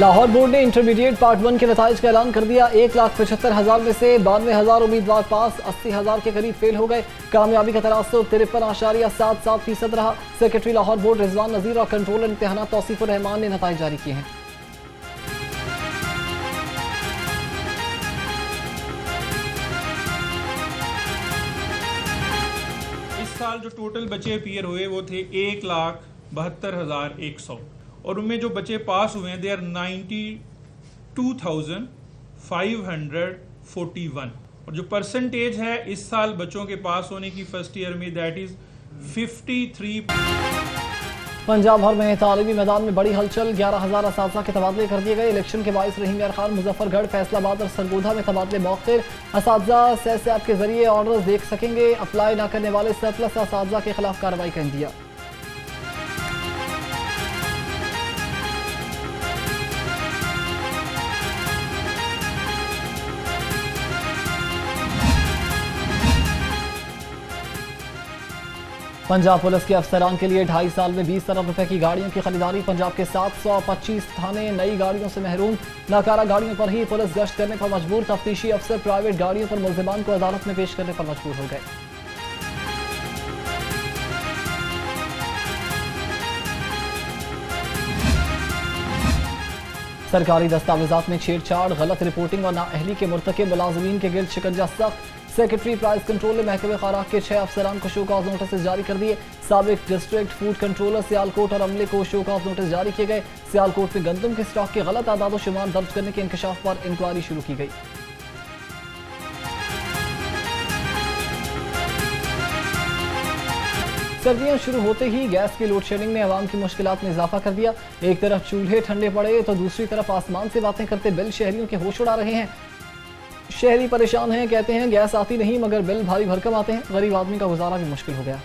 Lahore board ने intermediate part 1 के नताइज का ऐलान कर दिया। 1,75,000 में से 92,000 उम्मीदवार पास, 80,000 के करीब फेल हो गए। कामयाबी का तनासुब 53.77% रहा। सेक्रेटरी लाहौर बोर्ड रिजवान नजीर और कंट्रोलर इम्तिहानात तौसीफ रहमान ने नताइज जारी किए हैं। इस साल जो टोटल बच्चे अपीयर हुए वो थे 1,72,100 और उनमें जो बच्चे पास हुए हैं दे आर 92,541 और जो परसेंटेज है इस साल बच्चों के पास होने की फर्स्ट ईयर में दैट इज 53। पंजाब भर में तालीमी मैदान में बड़ी हलचल, 11,000 असातिज़ा के तबादले कर दिए गए। इलेक्शन के बाइस रहीम यार खान मुजफ्फरगढ़, फैसलाबाद और सरगोधा में तबादले मौखिर। असातिज़ा सेस ऐप के जरिए ऑर्डर्स देख सकेंगे। अप्लाई न करने वाले सरप्लस असातिज़ा के खिलाफ कार्रवाई का इंदिया। पंजाब पुलिस के अफसरान के लिए 2.5 साल में 20 अरब रुपए की गाड़ियों की खरीदारी। पंजाब के 725 थाने नई गाड़ियों से महरूम। नाकारा गाड़ियों पर ही पुलिस गश्त करने पर मजबूर। तफ्तीशी अफसर प्राइवेट गाड़ियों पर मुल्जिमान को अदालत में पेश करने पर मजबूर हो गए। सरकारी दस्तावेजात में छेड़छाड़, गलत रिपोर्टिंग और नाअहली के मुर्तकिब मुलाजमीन के गिर्द शिकंजा सख्त। सेक्रेटरी प्राइस कंट्रोल ने महकमे खाराक के 6 अफसरान को शो कॉज नोटिस जारी कर दिए। साबिक डिस्ट्रिक्ट फूड कंट्रोलर सियालकोट और अमले को शो कॉज नोटिस जारी किए गए। सियालकोट में गंदम के स्टॉक के गलत आदाद शुमार दर्ज करने के इंकशाफ पर इंक्वायरी शुरू की गई। सर्दियां शुरू होते ही गैस की लोड शेडिंग ने अवाम की मुश्किलात में इजाफा कर दिया। एक तरफ चूल्हे ठंडे पड़े तो दूसरी तरफ आसमान से बातें करते बिल शहरियों के होश उड़ा रहे हैं। शहरी परेशान हैं, कहते हैं गैस आती नहीं मगर बिल भारी भरकम आते हैं। गरीब आदमी का गुजारा भी मुश्किल हो गया।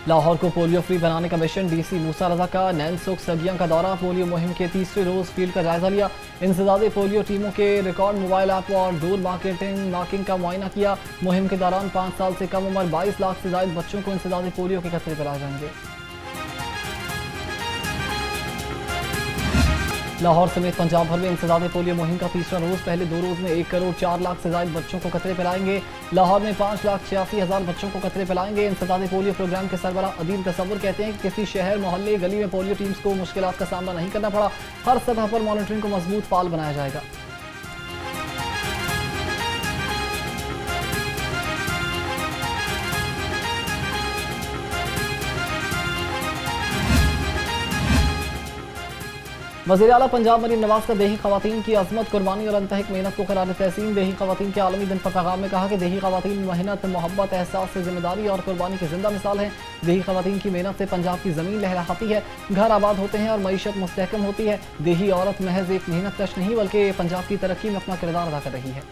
लाहौर को पोलियो फ्री बनाने का मिशन, डीसी मूसा रजा का नैनसुख सगियां का दौरा। पोलियो मुहिम के तीसरे रोज फील्ड का जायजा लिया। इंसदादे पोलियो टीमों के रिकॉर्ड मोबाइल ऐप और दूर मार्किंग का मुआयना किया। मुहिम के दौरान 5 साल से कम उम्र 22 लाख से ज्यादा बच्चों को इंसदादे पोलियो के खतरे पिलाए जाएंगे। लाहौर समेत पंजाब भर में इंसदादे पोलियो मुहिम का तीसरा रोज। पहले 2 रोज में 1 करोड़ 4 लाख से ज्यादा बच्चों को कतरे पिलाएंगे। लाहौर में 5,86,000 बच्चों को कतरे पिलाएंगे। इंसदादे पोलियो प्रोग्राम के सरबराह अदील तसव्वुर कहते हैं कि किसी शहर, मोहल्ले, गली में पोलियो टीम्स को मुश्किलात का सामना नहीं करना पड़ा। हर सतह पर मॉनिटरिंग को मजबूत फाल बनाया जाएगा। वज़ीर आला पंजाब मरीम नवाज का देही खवातीन की अज़मत, कुर्बानी और अंतहिक मेहनत को करार तहसीन। देही खवातीन के आलमी दिन पर पैगाम में कहा कि देही खवातीन मेहनत, मोहब्बत, एहसास से जिम्मेदारी और कुर्बानी की जिंदा मिसाल है। देही खवातीन की मेहनत से पंजाब की ज़मीन लहलहाती है, घर आबाद होते हैं और मईशत मुस्तहकम होती है। देही औरत महज एक मेहनत कश नहीं बल्कि पंजाब की तरक्की में अपना किरदार अदा कर रही है।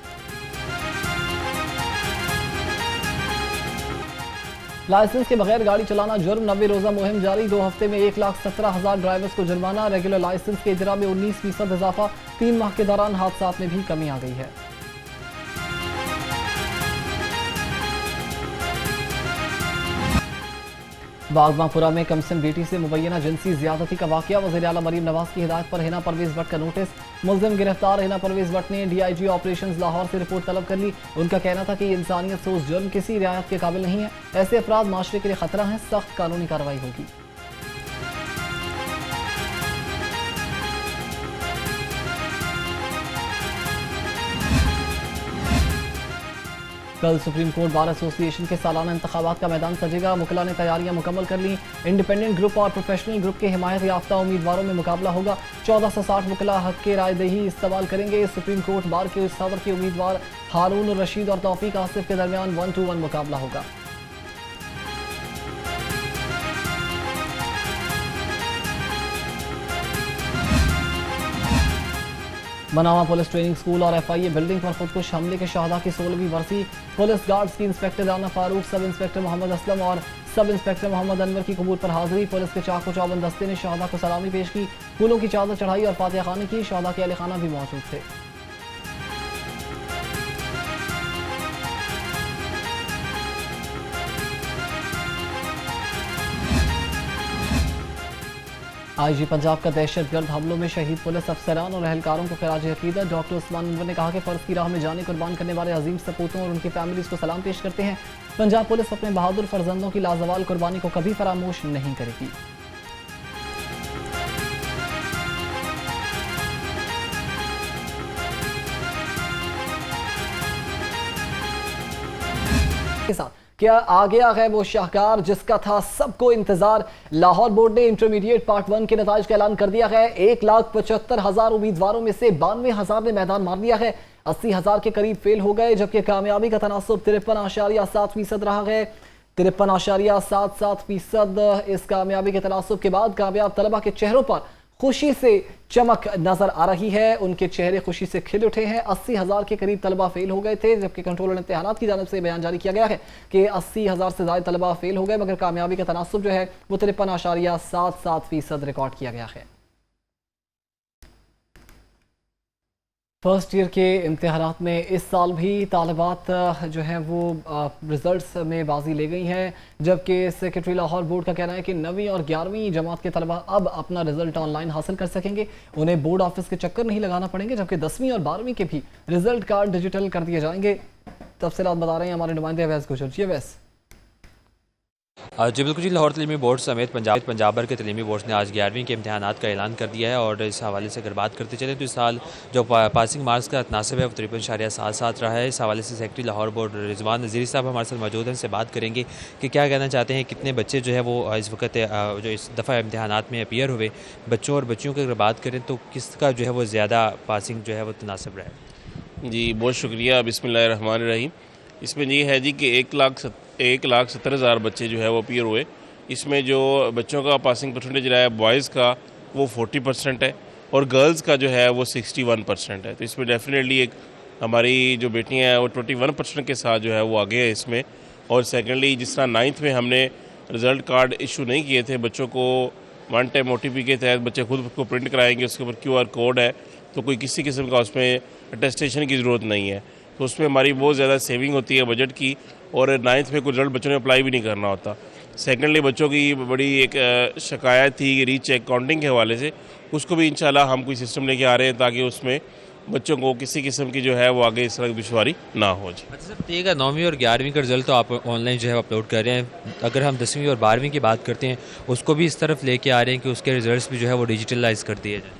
लाइसेंस के बगैर गाड़ी चलाना जुर्म, 90 रोजा मुहिम जारी। 2 हफ्ते में 1,17,000 ड्राइवर्स को जुर्माना। रेगुलर लाइसेंस के इजरा में 19% इजाफा। 3 माह के दौरान हादसात में भी कमी आ गई है। बागमापुरा में कमसन बेटी से मुबैना जिनसी ज्यादती का वाकया। वज़ीर आला मरीम नवाज की हिदायत पर हिना परवेज भट्ट का नोटिस। मुल्जिम गिरफ्तार। हिना परवेज भट्ट ने DIG ऑपरेशंस लाहौर से रिपोर्ट तलब कर ली। उनका कहना था कि इंसानियत सोच जुर्म किसी रियायत के काबिल नहीं है। ऐसे अफराद माशरे के लिए खतरा हैं, सख्त कानूनी कार्रवाई होगी। कल सुप्रीम कोर्ट बार एसोसिएशन के सालाना इंतखाबात का मैदान सजेगा। मुकला ने तैयारियां मुकम्मल कर ली। इंडिपेंडेंट ग्रुप और प्रोफेशनल ग्रुप के हिमायत याफ्ता उम्मीदवारों में मुकाबला होगा। 1460 मुकला हक के रायदही इस्तेमाल करेंगे। सुप्रीम कोर्ट बार के सदर के उम्मीदवार हारून रशीद और तौफीक आसिफ के दरमियान 1-to-1 मुकाबला होगा। मनावा पुलिस ट्रेनिंग स्कूल और FIA बिल्डिंग पर खुदकुश हमले के शहदा की 16वीं बरसी। पुलिस गार्ड्स की inspector Rana Farooq, sub inspector Mohammad Aslam और सब इंस्पेक्टर मोहम्मद अनवर की कबूल पर हाजिरी। पुलिस के चाको चौबंद दस्ते ने शहदा को सलामी पेश की, फूलों की चादर चढ़ाई और फातिहा खानी की। शहदा के अहले खाना भी मौजूद थे। आईजी पंजाब का दहशतगर्द हमलों में शहीद पुलिस अफसरान और अहलकारों को खराज अकीदत। डॉक्टर उस्मान अनवर ने कहा कि फर्ज की राह में जाने कुर्बान करने वाले अजीम सपूतों और उनकी फैमिलीज को सलाम पेश करते हैं। पंजाब पुलिस अपने बहादुर फर्जंदों की लाजवाल कुर्बानी को कभी फरामोश नहीं करेगी। के साथ क्या आ गया है वो शाहकार जिसका था सबको इंतजार। लाहौर बोर्ड ने इंटरमीडिएट पार्ट 1 के नतीजे का ऐलान कर दिया है। 1,75,000 उम्मीदवारों में से 92,000 ने मैदान मार लिया है। 80,000 के करीब फेल हो गए, जबकि कामयाबी का तनासुब 53.7% रहा है। 53.77% इस कामयाबी के तनासुब के बाद कामयाब तलबा के चेहरों पर खुशी से चमक नजर आ रही है। उनके चेहरे खुशी से खिल उठे हैं। 80,000 के करीब तलबा फेल हो गए थे, जबकि कंट्रोलर इम्तिहानात की जानिब से बयान जारी किया गया है कि 80,000 से ज्यादा तलबा फेल हो गए, मगर कामयाबी का तनासुब जो है वो 53.77% रिकॉर्ड किया गया है। फर्स्ट ईयर के इम्तिहानात में इस साल भी तालिबात जो है वो रिजल्ट्स में बाजी ले गई हैं, जबकि सेक्रेटरी लाहौर बोर्ड का कहना है कि 9वीं और 11वीं जमात के तलबा अब अपना रिजल्ट ऑनलाइन हासिल कर सकेंगे। उन्हें बोर्ड ऑफिस के चक्कर नहीं लगाना पड़ेंगे, जबकि 10वीं और 12वीं के भी रिजल्ट कार्ड डिजिटल कर दिए जाएंगे। तफसीलात बता रहे हैं हमारे नुमाइंदे अवैस गुजर। जी अवैस। जी बिल्कुल जी, लाहौर तलीमी बोर्ड समेत पंजाब भर के तलीमी बोर्ड ने आज 11वीं के इम्तिहानात का ऐलान कर दिया है। और इस हवाले से अगर बात करते चलें तो इस साल जो पासिंग मार्क्स का तनासब है वो 53.77 रहा है। इस हवाले से सेक्रेटरी लाहौर बोर्ड रिजवान नज़ीरी साहब हमारे साथ मौजूद हैं, से बात करेंगे कि क्या कहना चाहते हैं, कितने बच्चे जो है वो इस वक्त जो इस दफ़ा इम्तिहानात में अपीयर हुए, बच्चों और बच्चियों की अगर बात करें तो किसका जो है वो ज़्यादा पासिंग जो है वो तनासब रहा है। जी बहुत शुक्रिया। बिस्मिल्लाहिर्रहमानिर्रहीम। इसमें ये है जी कि 1,70,000 बच्चे जो है वो अपीयर हुए। इसमें जो बच्चों का पासिंग परसेंटेज रहा है बॉयज़ का वो 40% है और गर्ल्स का जो है वो 61% है। तो इसमें डेफिनेटली एक हमारी जो बेटियां हैं वो 21% के साथ जो है वो आगे है इसमें। और सेकेंडली जिस तरह 9th में हमने रिज़ल्ट कार्ड इशू नहीं किए थे, बच्चों को वन टाइम OTP के तहत बच्चे खुद को प्रिंट कराएंगे, उसके ऊपर QR कोड है, तो कोई किसी किस्म का उसमें अटेस्टेशन की ज़रूरत नहीं है। तो उसमें हमारी बहुत ज़्यादा सेविंग होती है बजट की। और 9th में कोई रिजल्ट बच्चों ने अप्लाई भी नहीं करना होता। सेकेंडली बच्चों की बड़ी एक शिकायत थी रीचेक काउंटिंग के हवाले से, उसको भी इंशाल्लाह हम कोई सिस्टम लेके आ रहे हैं ताकि उसमें बच्चों को किसी किस्म की जो है वो आगे इस तरह की दुश्वारी ना हो जाए। अच्छा सर, ठीक है, 9वीं और 11वीं का रिजल्ट तो आप ऑनलाइन जो है अपलोड कर रहे हैं। अगर हम 10वीं और 12वीं की बात करते हैं उसको भी इस तरफ लेके आ रहे हैं कि उसके रिजल्ट भी जो है वो डिजिटलाइज कर दिए जाए।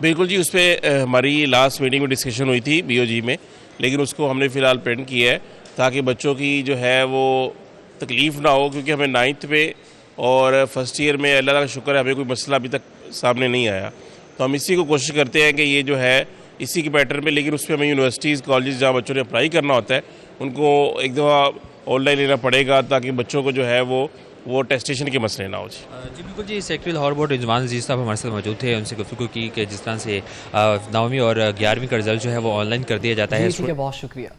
बिल्कुल जी, उस पर हमारी लास्ट मीटिंग में डिस्कशन हुई थी BOG में, लेकिन उसको हमने फ़िलहाल प्रिंट किया है ताकि बच्चों की जो है वो तकलीफ़ ना हो, क्योंकि हमें 9th में और फर्स्ट ईयर में अल्लाह का शुक्र है हमें कोई मसला अभी तक सामने नहीं आया। तो हम इसी को कोशिश करते हैं कि ये जो है इसी के पैटर्न में, लेकिन उस पर हमें यूनिवर्सिटीज़ कॉलेज जहाँ बच्चों ने अप्लाई करना होता है उनको एक दफ़ा ऑनलाइन लेना पड़ेगा ताकि बच्चों को जो है वो टेस्टेशन के मसले ना हो जाए। जी बिल्कुल जी, सेक्रेटरी लाहौर बोर्ड रिजवान नज़ीर साहब हमारे साथ मौजूद थे, उनसे गुफ्तगू की कि जिस तरह से 9वीं और 11वीं का रिजल्ट जो है वो ऑनलाइन कर दिया जाता है। बहुत शुक्रिया।